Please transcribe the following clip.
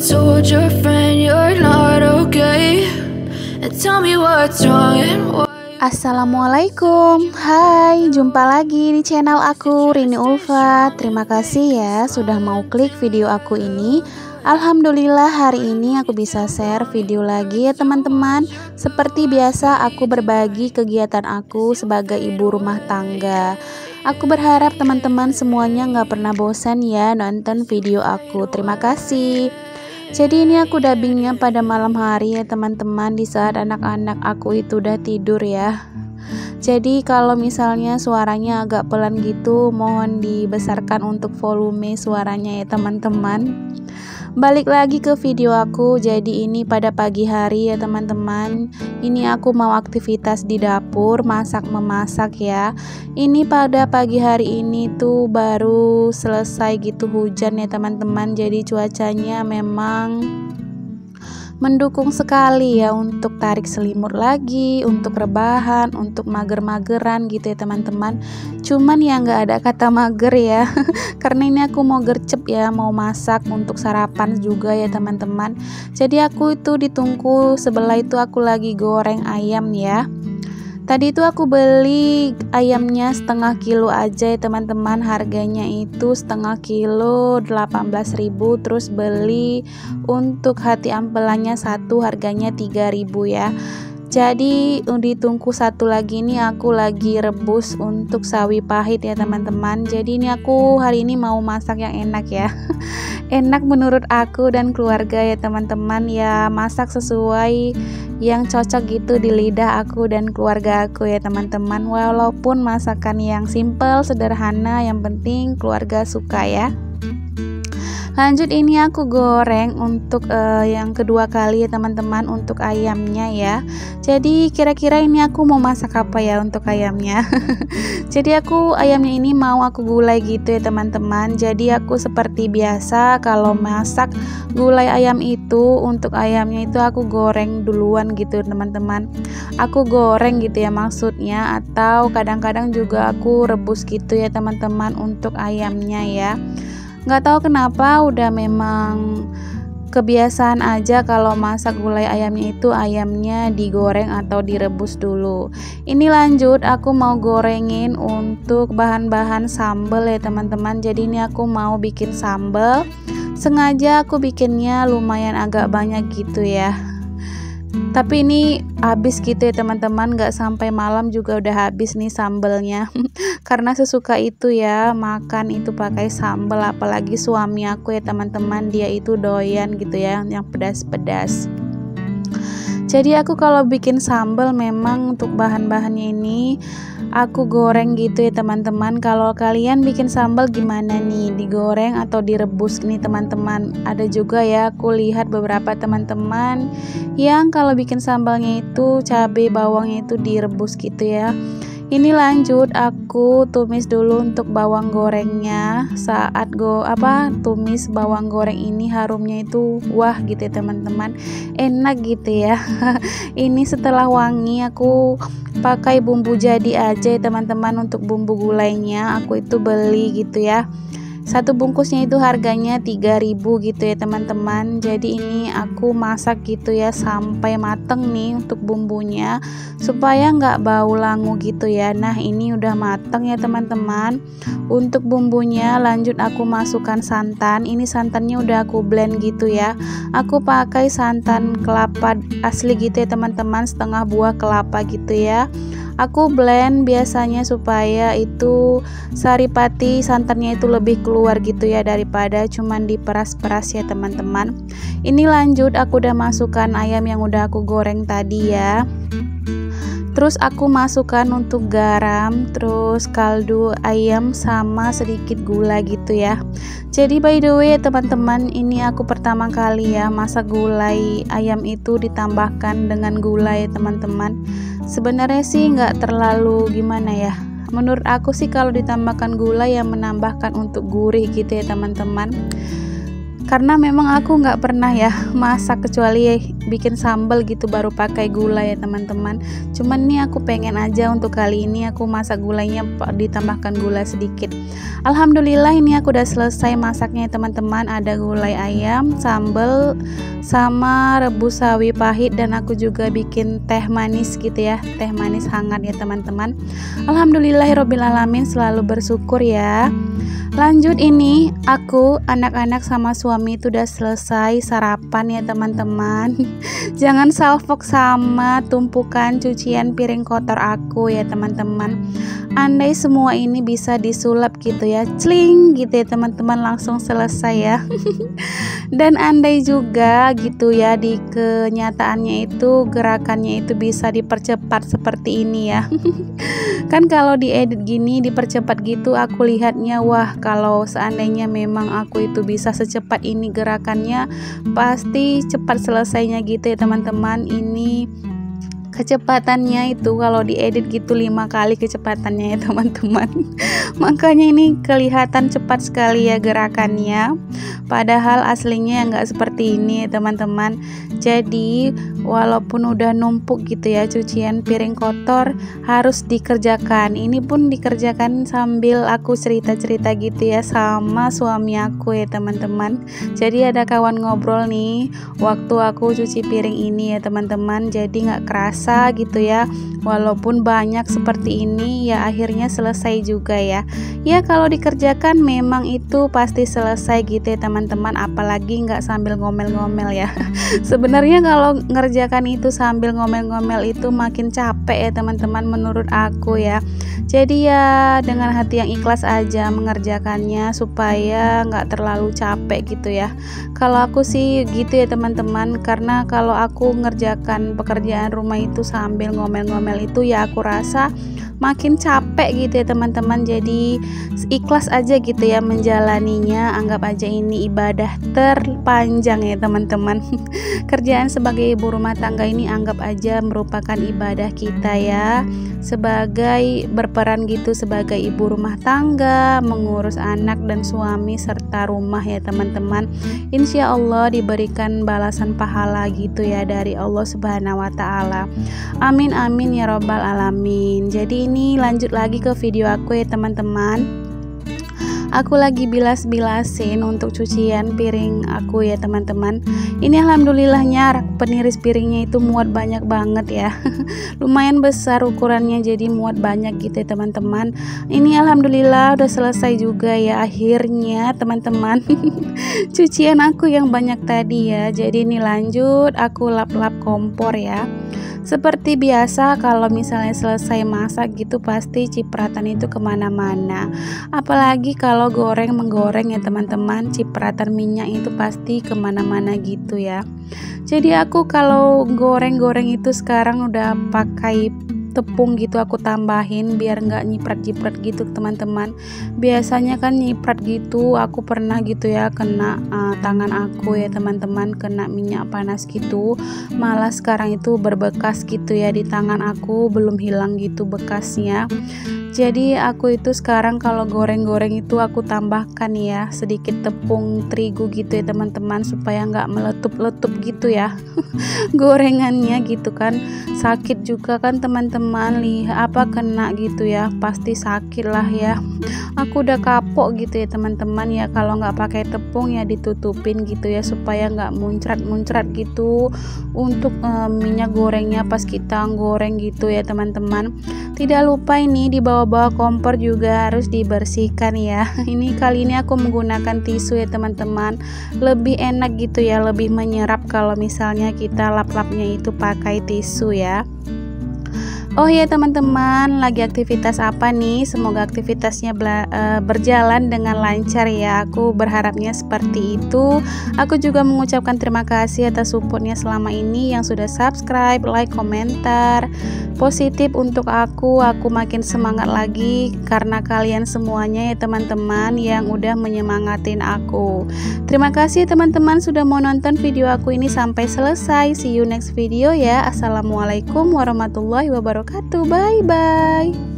told your friend you're not okay, and tell me what's wrong and why. Assalamualaikum, hai, jumpa lagi di channel aku Rini Ulfa. Terima kasih ya sudah mau klik video aku ini. Alhamdulillah hari ini aku bisa share video lagi ya teman-teman. Seperti biasa aku berbagi kegiatan aku sebagai ibu rumah tangga. Aku berharap teman-teman semuanya gak pernah bosan ya nonton video aku. Terima kasih. Jadi ini aku dubbingnya pada malam hari ya teman-teman, di saat anak-anak aku itu udah tidur ya. Jadi kalau misalnya suaranya agak pelan gitu, mohon dibesarkan untuk volume suaranya ya teman-teman. Balik lagi ke video aku. Jadi ini pada pagi hari ya teman-teman. Ini aku mau aktivitas di dapur, masak-memasak ya. Ini pada pagi hari ini tuh baru selesai gitu hujan ya teman-teman. Jadi cuacanya memang mendukung sekali ya untuk tarik selimut lagi, untuk rebahan, untuk mager-mageran gitu ya teman-teman. Cuman ya nggak ada kata mager ya karena ini aku mau gercep ya, mau masak untuk sarapan juga ya teman-teman. Jadi aku itu ditunggu sebelah itu aku lagi goreng ayam ya. Tadi itu aku beli ayamnya setengah kilo aja ya teman-teman. Harganya itu setengah kilo 18.000. Terus beli untuk hati ampelannya satu harganya 3.000 ya. Jadi ditunggu satu lagi ini aku lagi rebus untuk sawi pahit ya teman-teman. Jadi ini aku hari ini mau masak yang enak ya. Enak menurut aku dan keluarga ya teman-teman ya, masak sesuai yang cocok gitu di lidah aku dan keluarga aku ya teman-teman. Walaupun masakan yang simple, sederhana, yang penting keluarga suka ya. Lanjut ini aku goreng untuk yang kedua kali ya teman-teman, untuk ayamnya ya. Jadi kira-kira ini aku mau masak apa ya untuk ayamnya. Jadi aku ayamnya ini mau aku gulai gitu ya teman-teman. Jadi aku seperti biasa kalau masak gulai ayam itu, untuk ayamnya itu aku goreng duluan gitu teman-teman. Aku goreng gitu ya maksudnya, atau kadang-kadang juga aku rebus gitu ya teman-teman untuk ayamnya ya. Nggak tahu kenapa udah memang kebiasaan aja kalau masak gulai ayamnya itu ayamnya digoreng atau direbus dulu. Ini lanjut aku mau gorengin untuk bahan-bahan sambal ya teman-teman. Jadi ini aku mau bikin sambal. Sengaja aku bikinnya lumayan agak banyak gitu ya. Tapi ini habis gitu ya teman-teman, nggak sampai malam juga udah habis nih sambalnya. Karena sesuka itu ya makan itu pakai sambal, apalagi suami aku ya teman-teman, dia itu doyan gitu ya yang pedas-pedas. Jadi aku kalau bikin sambal memang untuk bahan-bahannya ini aku goreng gitu ya teman-teman. Kalau kalian bikin sambal gimana nih, digoreng atau direbus nih teman-teman? Ada juga ya aku lihat beberapa teman-teman yang kalau bikin sambalnya itu cabai bawangnya itu direbus gitu ya. Ini lanjut aku tumis dulu untuk bawang gorengnya. Saat tumis bawang goreng ini harumnya itu wah gitu ya teman-teman, enak gitu ya. Ini setelah wangi aku pakai bumbu jadi aja ya teman-teman. Untuk bumbu gulainya aku itu beli gitu ya, satu bungkusnya itu harganya 3.000 gitu ya teman-teman. Jadi ini aku masak gitu ya sampai mateng nih untuk bumbunya, supaya nggak bau langu gitu ya. Nah ini udah mateng ya teman-teman. Untuk bumbunya lanjut aku masukkan santan. Ini santannya udah aku blend gitu ya. Aku pakai santan kelapa asli gitu ya teman-teman, setengah buah kelapa gitu ya. Aku blend biasanya supaya itu saripati santannya itu lebih keluar gitu ya, daripada cuman diperas-peras ya teman-teman. Ini lanjut aku udah masukkan ayam yang udah aku goreng tadi ya. Terus aku masukkan untuk garam, terus kaldu ayam sama sedikit gula gitu ya. Jadi by the way teman-teman, ini aku pertama kali ya masak gulai ayam itu ditambahkan dengan gula ya teman-teman. Sebenarnya sih nggak terlalu gimana ya. Menurut aku sih kalau ditambahkan gula yang menambahkan untuk gurih gitu ya teman-teman. karena memang aku nggak pernah ya masak kecuali bikin sambal gitu baru pakai gula ya teman-teman. Cuman nih aku pengen aja untuk kali ini aku masak gulanya ditambahkan gula sedikit. Alhamdulillah ini aku udah selesai masaknya ya teman-teman. Ada gulai ayam, sambal, sama rebus sawi pahit, dan aku juga bikin teh manis gitu ya, teh manis hangat ya teman-teman. Alhamdulillahirabbil alamin, selalu bersyukur ya. Lanjut, ini aku, anak-anak sama suami itu udah selesai sarapan ya teman-teman. Jangan salfok sama tumpukan cucian piring kotor aku ya teman-teman. Andai semua ini bisa disulap gitu ya, cling gitu ya teman-teman, langsung selesai ya. Dan andai juga gitu ya di kenyataannya itu gerakannya itu bisa dipercepat seperti ini ya. Kan kalau diedit gini dipercepat gitu, aku lihatnya wah, kalau seandainya memang aku itu bisa secepat ini gerakannya, pasti cepat selesainya gitu ya teman-teman. Ini kecepatannya itu kalau diedit gitu 5 kali kecepatannya ya teman-teman. Makanya ini kelihatan cepat sekali ya gerakannya, padahal aslinya nggak seperti ini ya teman-teman. Jadi walaupun udah numpuk gitu ya cucian piring kotor, harus dikerjakan. Ini pun dikerjakan sambil aku cerita-cerita gitu ya sama suami aku ya teman-teman. Jadi ada kawan ngobrol nih waktu aku cuci piring ini ya teman-teman. Jadi nggak kerasa gitu ya, walaupun banyak seperti ini ya akhirnya selesai juga ya. Ya kalau dikerjakan memang itu pasti selesai gitu ya teman-teman, apalagi nggak sambil ngomel-ngomel ya. Sebenarnya kalau ngerjakan itu sambil ngomel-ngomel itu makin capek ya teman-teman menurut aku ya. Jadi ya dengan hati yang ikhlas aja mengerjakannya supaya nggak terlalu capek gitu ya. Kalau aku sih gitu ya teman-teman, karena kalau aku ngerjakan pekerjaan rumah itu sambil ngomel-ngomel itu ya aku rasa makin capek gitu ya teman-teman. Jadi ikhlas aja gitu ya menjalaninya, anggap aja ini ibadah terpanjang ya teman-teman. Kerjaan sebagai ibu rumah tangga ini anggap aja merupakan ibadah kita ya, sebagai berperan gitu sebagai ibu rumah tangga, mengurus anak dan suami serta rumah ya teman-teman. Insya Allah diberikan balasan pahala gitu ya dari Allah Subhanahu wa Ta'ala. Amin amin ya robbal alamin. Jadi ini lanjut lagi ke video aku ya teman-teman. Aku lagi bilas-bilasin untuk cucian piring aku ya teman-teman. Ini alhamdulillahnya rak peniris piringnya itu muat banyak banget ya. Lumayan besar ukurannya, jadi muat banyak gitu ya teman-teman. Ini alhamdulillah udah selesai juga ya akhirnya teman-teman. Cucian aku yang banyak tadi ya. Jadi ini lanjut aku lap-lap kompor ya. Seperti biasa kalau misalnya selesai masak gitu pasti cipratan itu kemana-mana. Apalagi kalau menggoreng ya teman-teman, cipratan minyak itu pasti kemana-mana gitu ya. Jadi aku kalau goreng-goreng itu sekarang udah pakai tepung gitu aku tambahin biar nggak nyiprat-nyiprat gitu teman-teman. Biasanya kan nyiprat gitu, aku pernah gitu ya kena tangan aku ya teman-teman, kena minyak panas gitu. Malah sekarang itu berbekas gitu ya di tangan aku, belum hilang gitu bekasnya. Jadi aku itu sekarang kalau goreng-goreng itu aku tambahkan ya sedikit tepung terigu gitu ya teman-teman, supaya nggak meletup-letup gitu ya gorengannya gitu kan. Sakit juga kan teman-teman, lihat apa kena gitu ya, pasti sakit lah ya. Aku udah kapok gitu ya teman-teman ya, kalau nggak pakai tepung ya ditutupin gitu ya supaya nggak muncrat-muncrat gitu untuk minyak gorengnya pas kita goreng gitu ya teman-teman. Tidak lupa ini di bawah-bawah kompor juga harus dibersihkan ya. Ini kali ini aku menggunakan tisu ya teman-teman, lebih enak gitu ya, lebih menyerap kalau misalnya kita lap-lapnya itu pakai tisu ya. Oh ya teman-teman, lagi aktivitas apa nih? Semoga aktivitasnya berjalan dengan lancar ya. Aku berharapnya seperti itu. Aku juga mengucapkan terima kasih atas supportnya selama ini yang sudah subscribe, like, komentar positif untuk aku makin semangat lagi karena kalian semuanya ya teman-teman yang udah menyemangatin aku. Terima kasih teman-teman sudah mau nonton video aku ini sampai selesai. See you next video ya. Assalamualaikum warahmatullahi wabarakatuh. Bye bye.